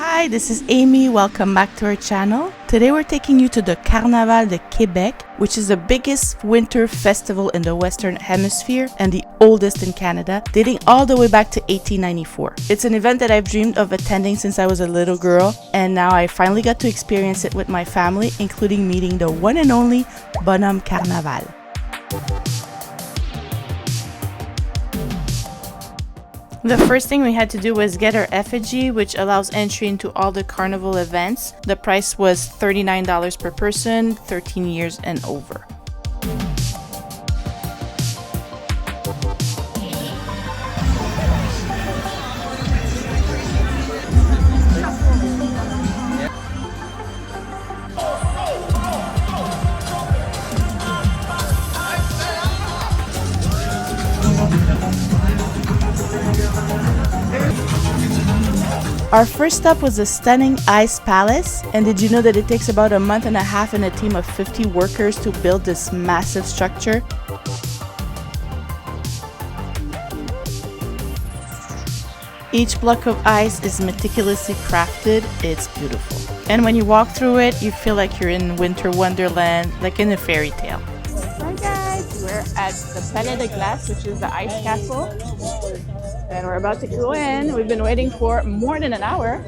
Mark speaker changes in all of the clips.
Speaker 1: Hi, this is Amy. Welcome back to our channel. Today we're taking you to the Carnaval de Québec, which is the biggest winter festival in the Western Hemisphere and the oldest in Canada, dating all the way back to 1894. It's an event that I've dreamed of attending since I was a little girl, and now I finally got to experience it with my family, including meeting the one and only Bonhomme Carnaval. The first thing we had to do was get our effigy, which allows entry into all the carnival events. The price was $39 per person, 13 years and over. Our first stop was the stunning Ice Palace, and did you know that it takes about a month and a half and a team of 50 workers to build this massive structure? Each block of ice is meticulously crafted. It's beautiful. And when you walk through it, you feel like you're in winter wonderland, like in a fairy tale. Hi guys, we're at the Palais de Glace, which is the ice castle. And we're about to go in. We've been waiting for more than an hour.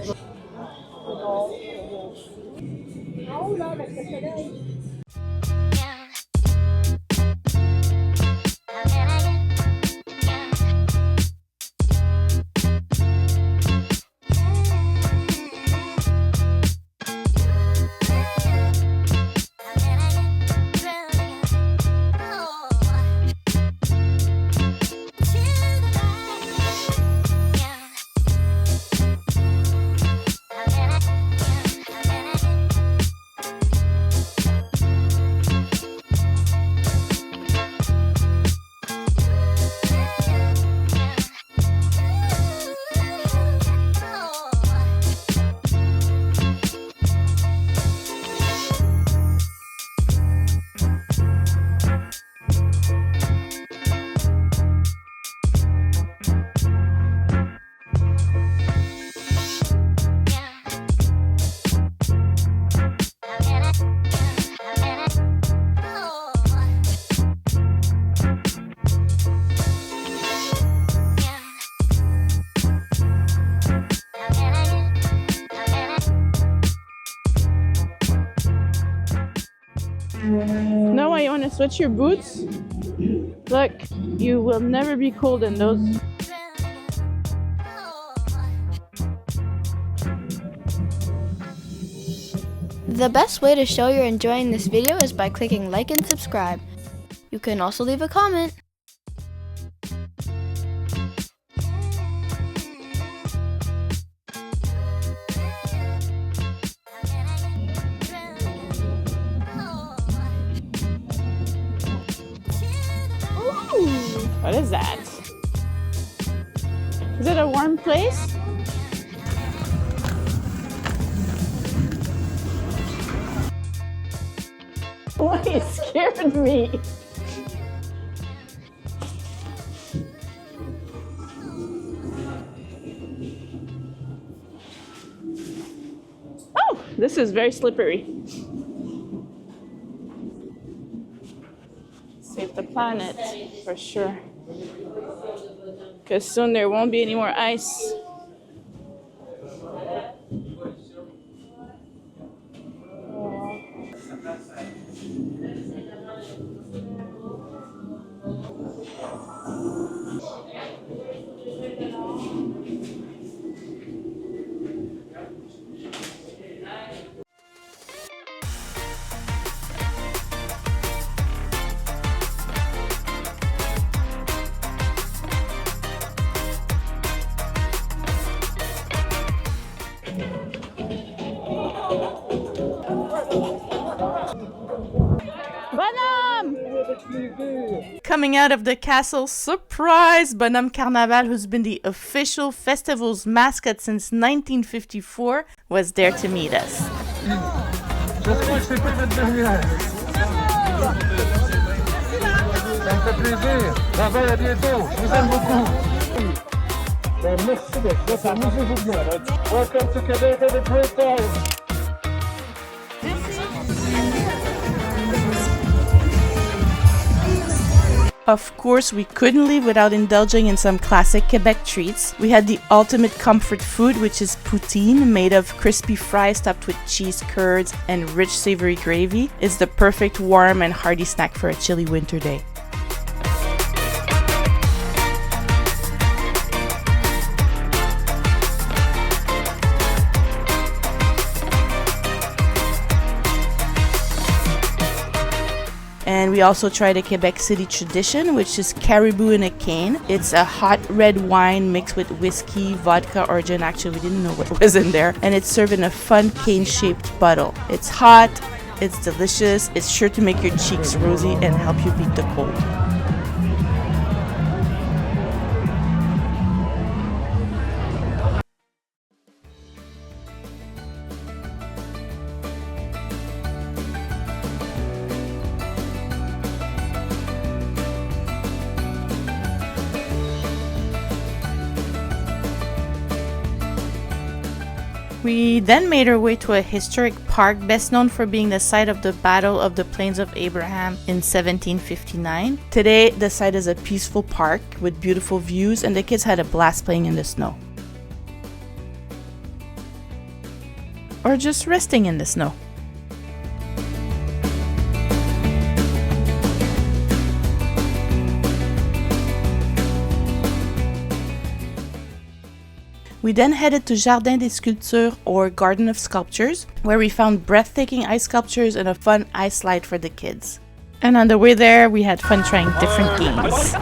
Speaker 1: No, why you want to switch your boots? Look, you will never be cold in those.
Speaker 2: The best way to show you're enjoying this video is by clicking like and subscribe. You can also leave a comment.
Speaker 1: What is that? Is it a warm place? Why you scared me? Oh, this is very slippery. Save the planet, for sure. Because soon there won't be any more ice. Coming out of the castle, surprise! Bonhomme Carnaval, who's been the official festival's mascot since 1954, was there to meet us.
Speaker 3: Ça me fait plaisir. Bye bye, à bientôt. Je vous aime beaucoup. Merci d'être là, amusez-vous bien. Welcome to Quebec, have a great time.
Speaker 1: Of course, we couldn't leave without indulging in some classic Quebec treats. We had the ultimate comfort food, which is poutine, made of crispy fries topped with cheese curds and rich savory gravy. It's the perfect warm and hearty snack for a chilly winter day. And we also tried a Quebec City tradition, which is Caribou in a cane. It's a hot red wine mixed with whiskey, vodka, or gin. Actually, we didn't know what was in there. And it's served in a fun cane-shaped bottle. It's hot, it's delicious, it's sure to make your cheeks rosy and help you beat the cold. We then made our way to a historic park best known for being the site of the Battle of the Plains of Abraham in 1759. Today, the site is a peaceful park with beautiful views, and the kids had a blast playing in the snow. Or just resting in the snow. We then headed to Jardin des Sculptures, or Garden of Sculptures, where we found breathtaking ice sculptures and a fun ice slide for the kids. And on the way there, we had fun trying different games.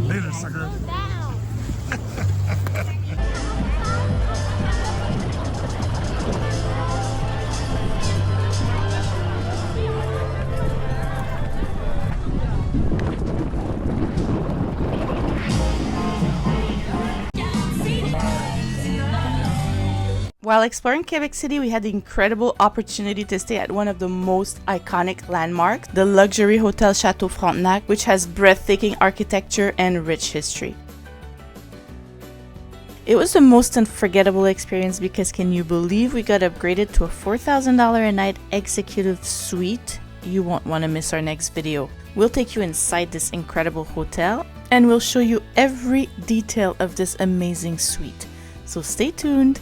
Speaker 4: Later, sucker.
Speaker 1: While exploring Quebec City, we had the incredible opportunity to stay at one of the most iconic landmarks, the luxury hotel Château Frontenac, which has breathtaking architecture and rich history. It was the most unforgettable experience because can you believe we got upgraded to a $4,000 a night executive suite? You won't want to miss our next video. We'll take you inside this incredible hotel and we'll show you every detail of this amazing suite. So stay tuned.